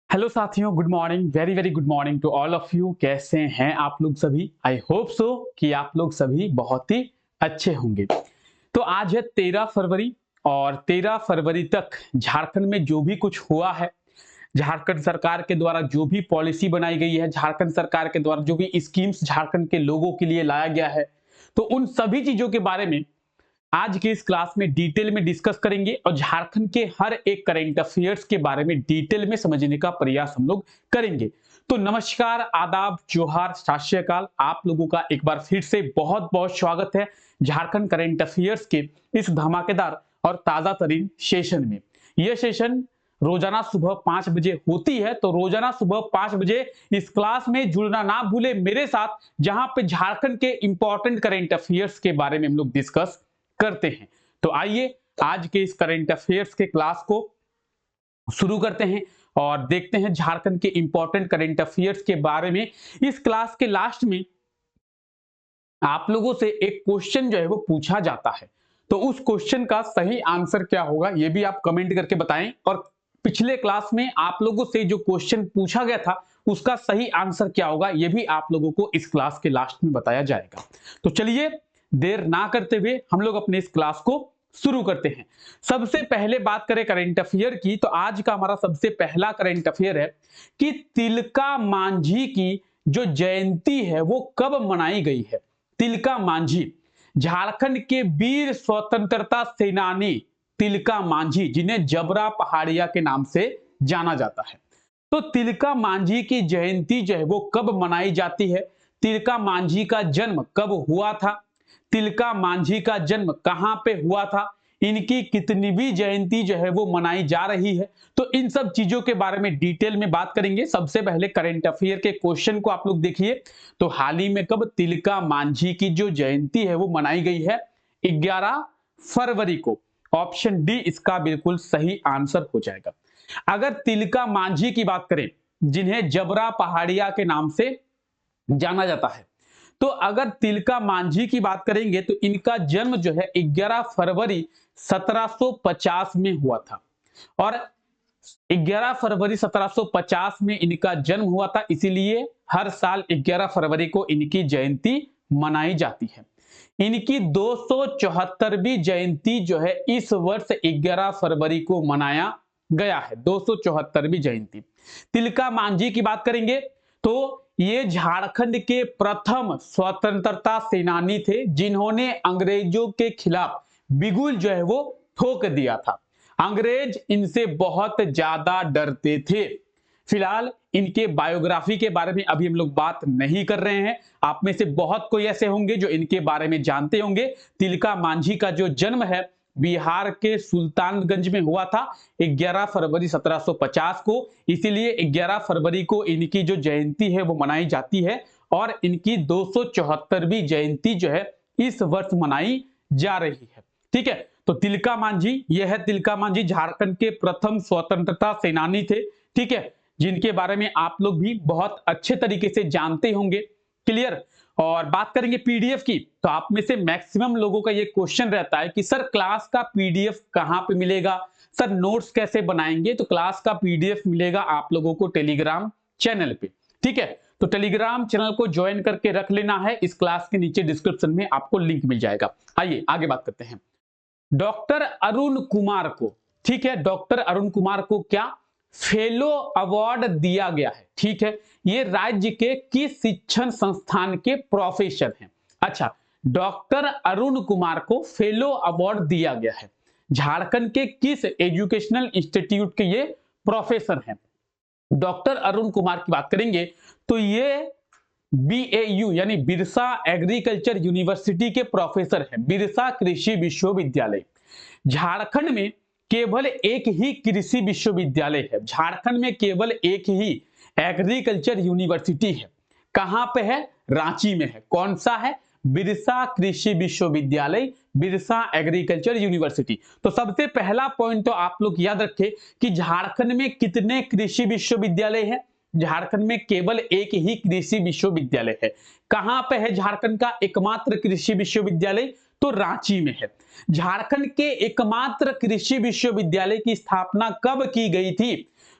Hello साथियों, good morning, very very good morning to all of you. कैसे हैं आप लोग सभी? आई होप सो कि आप लोग सभी बहुत ही अच्छे होंगे। तो आज है 13 फरवरी और 13 फरवरी तक झारखंड में जो भी कुछ हुआ है, झारखंड सरकार के द्वारा जो भी पॉलिसी बनाई गई है, झारखंड सरकार के द्वारा जो भी स्कीम्स झारखंड के लोगों के लिए लाया गया है, तो उन सभी चीजों के बारे में आज के इस क्लास में डिटेल में डिस्कस करेंगे और झारखंड के हर एक करंट अफेयर्स के बारे में डिटेल में समझने का प्रयास हम लोग करेंगे। तो नमस्कार, आदाब, जोहार, सत श्री अकाल। आप लोगों का एक बार फिर से बहुत बहुत स्वागत है झारखंड करंट अफेयर्स के इस धमाकेदार और ताजा तरीन सेशन में। यह सेशन रोजाना सुबह 5 बजे होती है, तो रोजाना सुबह 5 बजे इस क्लास में जुड़ना ना भूले मेरे साथ, जहां पे झारखंड के इंपॉर्टेंट करंट अफेयर्स के बारे में हम लोग डिस्कस करते हैं। तो आइए आज के इस करंट अफेयर्स के क्लास को शुरू करते हैं और देखते हैं झारखंड के इंपॉर्टेंट करंट अफेयर्स के बारे में। इस क्लास के लास्ट में आप लोगों से एक क्वेश्चन जो है वो पूछा जाता है, तो उस क्वेश्चन का सही आंसर क्या होगा ये भी आप कमेंट करके बताएं। और पिछले क्लास में आप लोगों से जो क्वेश्चन पूछा गया था उसका सही आंसर क्या होगा ये भी आप लोगों को इस क्लास के लास्ट में बताया जाएगा। तो चलिए देर ना करते हुए हम लोग अपने इस क्लास को शुरू करते हैं। सबसे पहले बात करें करंट अफेयर की, तो आज का हमारा सबसे पहला करंट अफेयर है कि तिलका मांझी की जो जयंती है वो कब मनाई गई है। तिलका मांझी, झारखंड के वीर स्वतंत्रता सेनानी तिलका मांझी, जिन्हें जबरा पहाड़िया के नाम से जाना जाता है। तो तिलका मांझी की जयंती जो है वो कब मनाई जाती है, तिलका मांझी का जन्म कब हुआ था, तिलका मांझी का जन्म कहां पे हुआ था, इनकी कितनीवीं जयंती जो है वो मनाई जा रही है, तो इन सब चीजों के बारे में डिटेल में बात करेंगे। सबसे पहले करंट अफेयर के क्वेश्चन को आप लोग देखिए। तो हाल ही में कब तिलका मांझी की जो जयंती है वो मनाई गई है? 11 फरवरी को। ऑप्शन डी इसका बिल्कुल सही आंसर हो जाएगा। अगर तिलका मांझी की बात करें, जिन्हें जबरा पहाड़िया के नाम से जाना जाता है, तो अगर तिलका मांझी की बात करेंगे तो इनका जन्म जो है 11 फरवरी 1750 में हुआ था। और 11 फरवरी 1750 में इनका जन्म हुआ था, इसीलिए हर साल 11 फरवरी को इनकी जयंती मनाई जाती है। इनकी 274वीं जयंती जो है इस वर्ष 11 फरवरी को मनाया गया है, 274वीं जयंती। तिलका मांझी की बात करेंगे तो ये झारखंड के प्रथम स्वतंत्रता सेनानी थे, जिन्होंने अंग्रेजों के खिलाफ बिगुल जो है वो ठोक दिया था। अंग्रेज इनसे बहुत ज्यादा डरते थे। फिलहाल इनके बायोग्राफी के बारे में अभी हम लोग बात नहीं कर रहे हैं। आप में से बहुत कोई ऐसे होंगे जो इनके बारे में जानते होंगे। तिलका मांझी का जो जन्म है बिहार के सुल्तानगंज में हुआ था 11 फरवरी 1750 को, इसीलिए 11 फरवरी को इनकी जो जयंती है वो मनाई जाती है और इनकी 274वीं जयंती जो है इस वर्ष मनाई जा रही है। ठीक है, तो तिलका मांझी, यह है तिलका मांझी, झारखंड के प्रथम स्वतंत्रता सेनानी थे। ठीक है, जिनके बारे में आप लोग भी बहुत अच्छे तरीके से जानते होंगे। क्लियर। और बात करेंगे पीडीएफ की, तो आप में से मैक्सिमम लोगों का ये क्वेश्चन रहता है कि सर क्लास का पीडीएफ कहां पे मिलेगा, सर नोट्स कैसे बनाएंगे? तो क्लास का पीडीएफ मिलेगा आप लोगों को टेलीग्राम चैनल पे। ठीक है, तो टेलीग्राम चैनल को ज्वाइन करके रख लेना है, इस क्लास के नीचे डिस्क्रिप्शन में आपको लिंक मिल जाएगा। आइए आगे बात करते हैं। डॉक्टर अरुण कुमार को, ठीक है, डॉक्टर अरुण कुमार को क्या फेलो अवार्ड दिया गया है? ठीक है, ये राज्य के किस शिक्षण संस्थान के प्रोफेसर हैं? अच्छा, डॉक्टर अरुण कुमार को फेलो अवार्ड दिया गया है। झारखंड के किस एजुकेशनल इंस्टीट्यूट के ये प्रोफेसर हैं? डॉक्टर अरुण कुमार की बात करेंगे तो ये बीएयू यानी बिरसा एग्रीकल्चर यूनिवर्सिटी के प्रोफेसर हैं, बिरसा कृषि विश्वविद्यालय। झारखंड में केवल एक ही कृषि विश्वविद्यालय है, झारखंड में केवल एक ही एग्रीकल्चर यूनिवर्सिटी है। कहां पे है? रांची में है। कौन सा है? बिरसा कृषि विश्वविद्यालय, बिरसा एग्रीकल्चर यूनिवर्सिटी। तो सबसे पहला पॉइंट तो आप लोग याद रखें कि झारखंड में कितने कृषि विश्वविद्यालय हैं? झारखंड में केवल एक ही कृषि विश्वविद्यालय है। कहां पे है झारखंड का एकमात्र कृषि विश्वविद्यालय? तो रांची में है। झारखंड के एकमात्र कृषि विश्वविद्यालय की स्थापना कब की गई थी?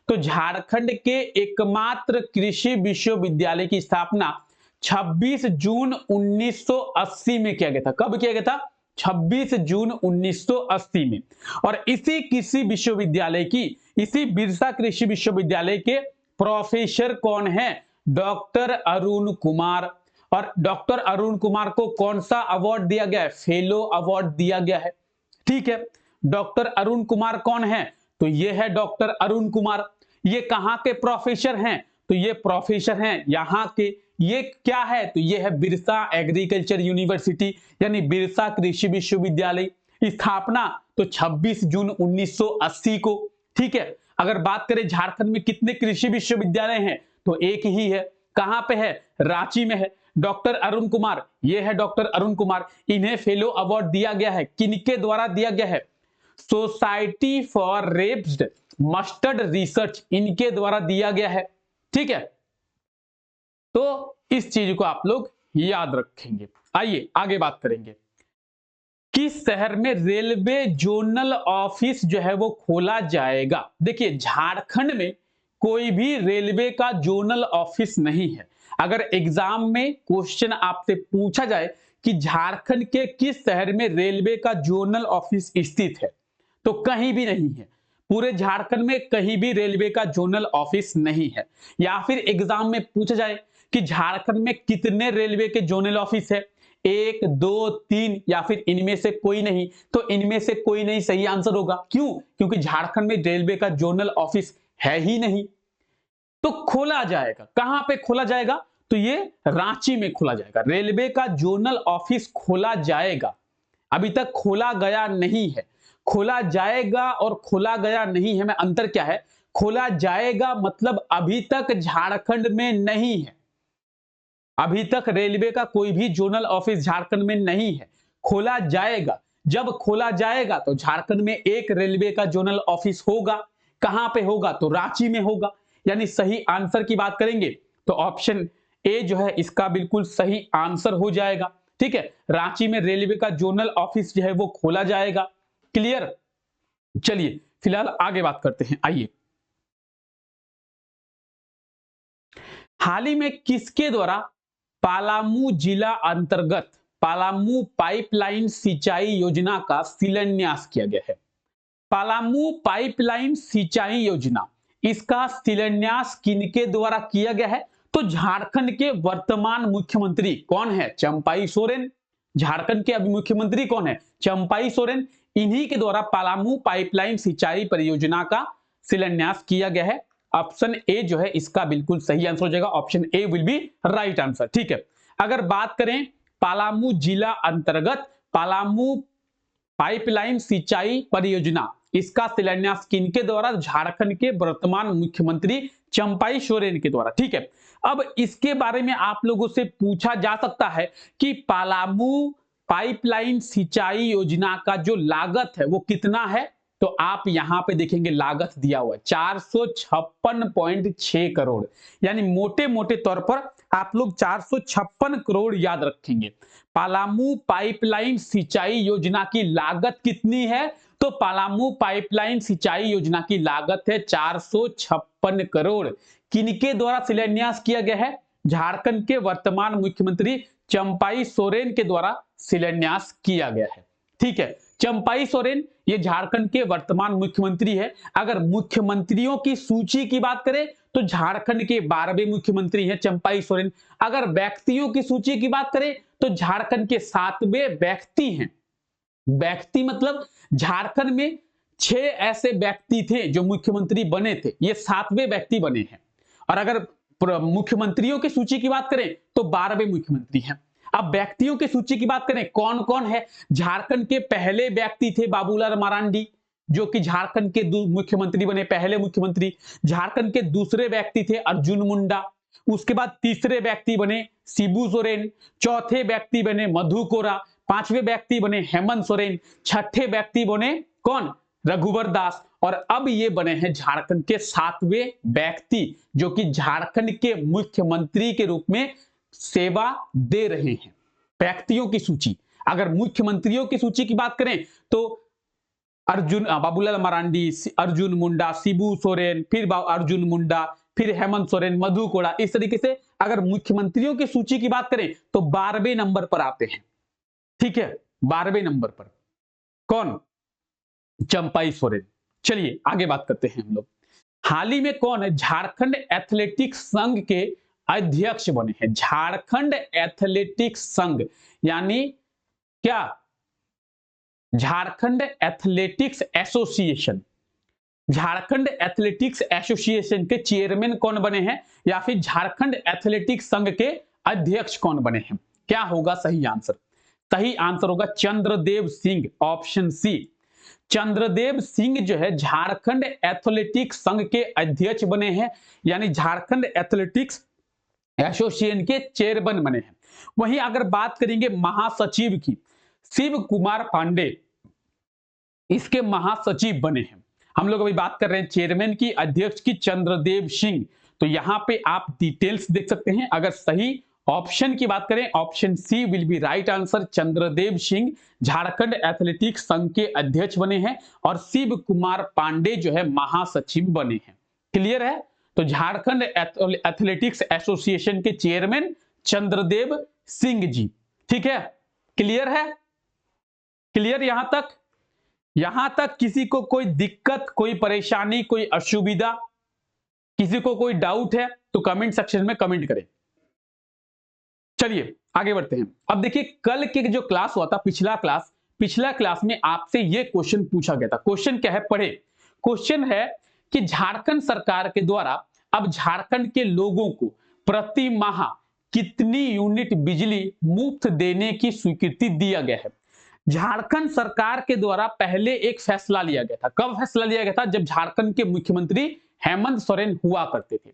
तो झारखंड के एकमात्र कृषि विश्वविद्यालय की स्थापना 26 जून 1980 में किया गया था। कब किया गया था? 26 जून 1980 में। और इसी कृषि विश्वविद्यालय की, इसी बिरसा कृषि विश्वविद्यालय के प्रोफेसर कौन है? डॉक्टर अरुण कुमार। और डॉक्टर अरुण कुमार को कौन सा अवार्ड दिया गया है? फेलो अवार्ड दिया गया है। ठीक है, डॉक्टर अरुण कुमार कौन है? तो ये है डॉक्टर अरुण कुमार। ये कहां के प्रोफेसर हैं? तो ये प्रोफेसर हैं यहां के। ये क्या है? तो ये है बिरसा एग्रीकल्चर यूनिवर्सिटी, यानी बिरसा कृषि विश्वविद्यालय। स्थापना तो 26 जून 1980 को। ठीक है, अगर बात करें झारखंड में कितने कृषि विश्वविद्यालय हैं, तो एक ही है। कहां पे है? रांची में है। डॉक्टर अरुण कुमार, ये है डॉक्टर अरुण कुमार। इन्हें फेलो अवार्ड दिया गया है। किनके द्वारा दिया गया है? सोसाइटी फॉर रेप्स्ड मस्टर्ड रिसर्च, इनके द्वारा दिया गया है। ठीक है, तो इस चीज को आप लोग याद रखेंगे। आइए आगे बात करेंगे। किस शहर में रेलवे जोनल ऑफिस जो है वो खोला जाएगा? देखिए, झारखंड में कोई भी रेलवे का जोनल ऑफिस नहीं है। अगर एग्जाम में क्वेश्चन आपसे पूछा जाए कि झारखंड के किस शहर में रेलवे का जोनल ऑफिस स्थित है, तो कहीं भी नहीं है। पूरे झारखंड में कहीं भी रेलवे का जोनल ऑफिस नहीं है। या फिर एग्जाम में पूछा जाए कि झारखंड में कितने रेलवे के जोनल ऑफिस है, 1, 2, 3, या फिर इनमें से कोई नहीं, तो इनमें से कोई नहीं सही आंसर होगा। क्यों? क्योंकि झारखंड में रेलवे का जोनल ऑफिस है ही नहीं। तो खोला जाएगा, कहां पे खोला जाएगा? तो ये रांची में खोला जाएगा। रेलवे का जोनल ऑफिस खोला जाएगा, अभी तक खोला गया नहीं है। खोला जाएगा और खोला गया नहीं है में अंतर क्या है? खोला जाएगा मतलब अभी तक झारखंड में नहीं है। अभी तक रेलवे का कोई भी जोनल ऑफिस झारखंड में नहीं है। खोला जाएगा, जब खोला जाएगा तो झारखंड में एक रेलवे का जोनल ऑफिस होगा। कहां पे होगा? तो रांची में होगा। यानी सही आंसर की बात करेंगे तो ऑप्शन ए जो है इसका बिल्कुल सही आंसर हो जाएगा। ठीक है, रांची में रेलवे का जोनल ऑफिस जो है वो खोला जाएगा। क्लियर? चलिए फिलहाल आगे बात करते हैं। आइए, हाल ही में किसके द्वारा पलामू जिला अंतर्गत पलामू पाइपलाइन सिंचाई योजना का शिलान्यास किया गया है? पलामू पाइपलाइन सिंचाई योजना, इसका शिलान्यास किनके द्वारा किया गया है? तो झारखंड के वर्तमान मुख्यमंत्री कौन है? चंपाई सोरेन। झारखंड के अभी मुख्यमंत्री कौन है? चंपाई सोरेन। इन्हीं के द्वारा पलामू पाइपलाइन सिंचाई परियोजना का शिलान्यास किया गया है। ऑप्शन ए जो है इसका बिल्कुल सही आंसर हो जाएगा। Option A will be right answer. ठीक है, अगर बात करें पलामू जिला अंतर्गत पलामू पाइपलाइन सिंचाई परियोजना, इसका शिलान्यास किनके द्वारा? झारखंड के वर्तमान मुख्यमंत्री चंपाई सोरेन के द्वारा। ठीक है, अब इसके बारे में आप लोगों से पूछा जा सकता है कि पलामू पाइपलाइन सिंचाई योजना का जो लागत है वो कितना है? तो आप यहां पे देखेंगे लागत दिया हुआ है 456.6 करोड़। यानी मोटे मोटे तौर पर आप लोग 456 करोड़ याद रखेंगे। पलामू पाइपलाइन सिंचाई योजना की लागत कितनी है? तो पलामू पाइपलाइन सिंचाई योजना की लागत है 456 करोड़। किनके द्वारा शिलान्यास किया गया है? झारखंड के वर्तमान मुख्यमंत्री चंपाई सोरेन के द्वारा शिलान्यास किया गया है। ठीक है, चंपाई सोरेन ये झारखंड के वर्तमान मुख्यमंत्री है। अगर मुख्यमंत्रियों की सूची की बात करें तो झारखंड के 12वें मुख्यमंत्री हैं चंपाई सोरेन। अगर व्यक्तियों की सूची की बात करें तो झारखंड के 7वें व्यक्ति हैं। व्यक्ति मतलब झारखंड में 6 ऐसे व्यक्ति थे जो मुख्यमंत्री बने थे, ये 7वें व्यक्ति बने हैं। और अगर मुख्यमंत्रियों की सूची की बात करें तो 12वें मुख्यमंत्री हैं। अब व्यक्तियों की सूची की बात करें कौन कौन है? झारखंड के पहले व्यक्ति थे बाबूलाल मरांडी, जो कि झारखंड के मुख्यमंत्री बने, पहले मुख्यमंत्री। झारखंड के दूसरे व्यक्ति थे अर्जुन मुंडा। उसके बाद तीसरे व्यक्ति बने शिबू सोरेन। चौथे व्यक्ति बने मधु कोरा। 5वें व्यक्ति बने हेमंत सोरेन। 6ठे व्यक्ति बने कौन? रघुवर दास। और अब ये बने हैं झारखंड के 7वें व्यक्ति जो कि झारखंड के मुख्यमंत्री के रूप में सेवा दे रहे हैं। व्यक्तियों की सूची, अगर मुख्यमंत्रियों की सूची की बात करें तो अर्जुन बाबूलाल मरांडी, अर्जुन मुंडा, शिबू सोरेन, फिर अर्जुन मुंडा, फिर हेमंत सोरेन, मधु कोड़ा। इस तरीके से अगर मुख्यमंत्रियों की सूची की बात करें तो 12वें नंबर पर आते हैं। ठीक है, 12वें नंबर पर कौन? चंपाई सोरेन। चलिए आगे बात करते हैं हम लोग। हाल ही में कौन है झारखंड एथलेटिक्स संघ के अध्यक्ष बने हैं? झारखंड एथलेटिक्स संघ यानी क्या? Jharkhand athletics association. Jharkhand athletics association के चेयरमैन कौन बने हैं, या फिर झारखंड एथलेटिक्स संघ के अध्यक्ष कौन बने हैं? क्या होगा सही आंसर? सही आंसर होगा चंद्रदेव सिंह, ऑप्शन सी। चंद्रदेव सिंह जो है झारखंड एथलेटिक्स संघ के अध्यक्ष बने हैं, यानी झारखंड एथलेटिक्स एसोसिएशन के चेयरमैन बने हैं। वहीं अगर बात करेंगे महासचिव की, शिव कुमार पांडे इसके महासचिव बने हैं। हम लोग अभी बात कर रहे हैं चेयरमैन की, अध्यक्ष की चंद्रदेव सिंह। तो यहां पे आप डिटेल्स देख सकते हैं। अगर सही ऑप्शन की बात करें, option C will be right answer. Chandradev Singh Jharkhand athletics संघ के अध्यक्ष बने हैं और शिव कुमार पांडे जो है महासचिव बने हैं। क्लियर है? तो झारखंड एथलेटिक्स एसोसिएशन के चेयरमैन चंद्रदेव सिंह जी। ठीक है, क्लियर है? क्लियर यहां तक? यहां तक किसी को कोई दिक्कत, कोई परेशानी, कोई असुविधा, किसी को कोई डाउट है तो कमेंट सेक्शन में कमेंट करें। चलिए आगे बढ़ते हैं। अब देखिए कल के जो क्लास हुआ था, पिछला क्लास में आपसे ये क्वेश्चन पूछा गया था। क्वेश्चन क्या है पढ़े? क्वेश्चन है कि झारखंड सरकार के द्वारा अब झारखंड के लोगों को प्रति माह कितनी यूनिट बिजली मुफ्त देने की स्वीकृति दिया गया है? झारखंड सरकार के द्वारा पहले एक फैसला लिया गया था। कब फैसला लिया गया था? जब झारखंड के मुख्यमंत्री हेमंत सोरेन हुआ करते थे।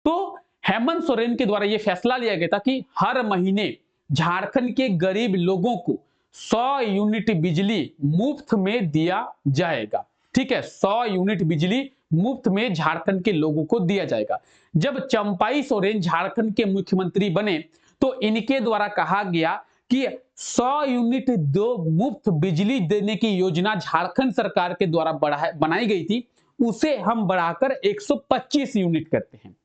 तो हेमंत सोरेन के द्वारा यह फैसला लिया गया था कि हर महीने झारखंड के गरीब लोगों को 100 यूनिट बिजली मुफ्त में दिया जाएगा। ठीक है, 100 यूनिट बिजली मुफ्त में झारखंड के लोगों को दिया जाएगा। जब चंपाई सोरेन झारखंड के मुख्यमंत्री बने तो इनके द्वारा कहा गया कि 100 यूनिट दो मुफ्त बिजली देने की योजना झारखंड सरकार के द्वारा बनाई गई थी, उसे हम बढ़ाकर 125 यूनिट करते हैं।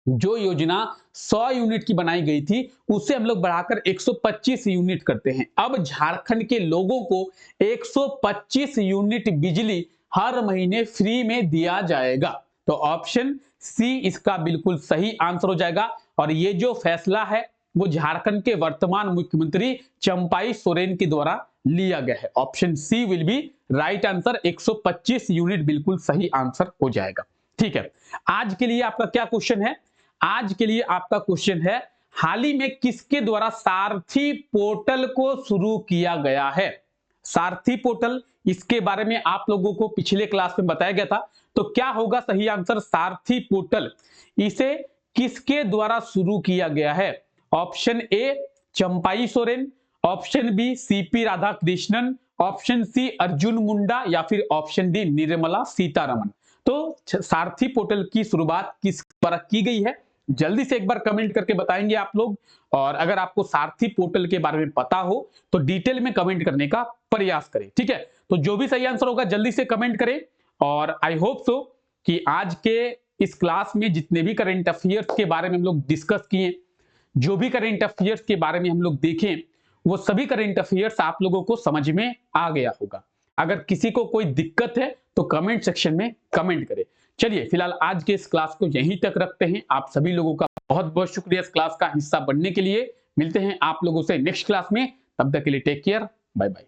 जो योजना 100 यूनिट की बनाई गई थी उसे हम लोग बढ़ाकर 125 यूनिट करते हैं। अब झारखंड के लोगों को 125 यूनिट बिजली हर महीने फ्री में दिया जाएगा। तो ऑप्शन सी इसका बिल्कुल सही आंसर हो जाएगा। और ये जो फैसला है वो झारखंड के वर्तमान मुख्यमंत्री चंपाई सोरेन के द्वारा लिया गया है। Option C will be right answer. 125 unit बिल्कुल सही आंसर हो जाएगा। ठीक है, आज के लिए आपका क्या क्वेश्चन है? आज के लिए आपका क्वेश्चन है हाल ही में किसके द्वारा सारथी पोर्टल को शुरू किया गया है? सारथी पोर्टल, इसके बारे में आप लोगों को पिछले क्लास में बताया गया था। तो क्या होगा सही आंसर? सारथी पोर्टल इसे किसके द्वारा शुरू किया गया है? Option A Champai Soren, option B CP Radhakrishnan, option C Arjun Munda, या फिर ऑप्शन डी निर्मला सीतारमण। तो सारथी पोर्टल की शुरुआत किस द्वारा की गई है? जल्दी से एक बार कमेंट करके बताएंगे आप लोग। और अगर आपको सारथी पोर्टल के बारे में पता हो तो डिटेल में कमेंट करने का प्रयास करें। ठीक है, तो जो भी सही आंसर होगा जल्दी से कमेंट करें। और आई होप सो कि आज के इस क्लास में जितने भी करंट अफेयर्स के बारे में हम लोग डिस्कस किए, जो भी करंट अफेयर्स के बारे में हम लोग देखें, वो सभी करंट अफेयर्स आप लोगों को समझ में आ गया होगा। अगर किसी को कोई दिक्कत है तो कमेंट सेक्शन में कमेंट करें। चलिए फिलहाल आज के इस क्लास को यहीं तक रखते हैं। आप सभी लोगों का बहुत बहुत शुक्रिया इस क्लास का हिस्सा बनने के लिए। मिलते हैं आप लोगों से नेक्स्ट क्लास में, तब तक के लिए टेक केयर, बाय बाय।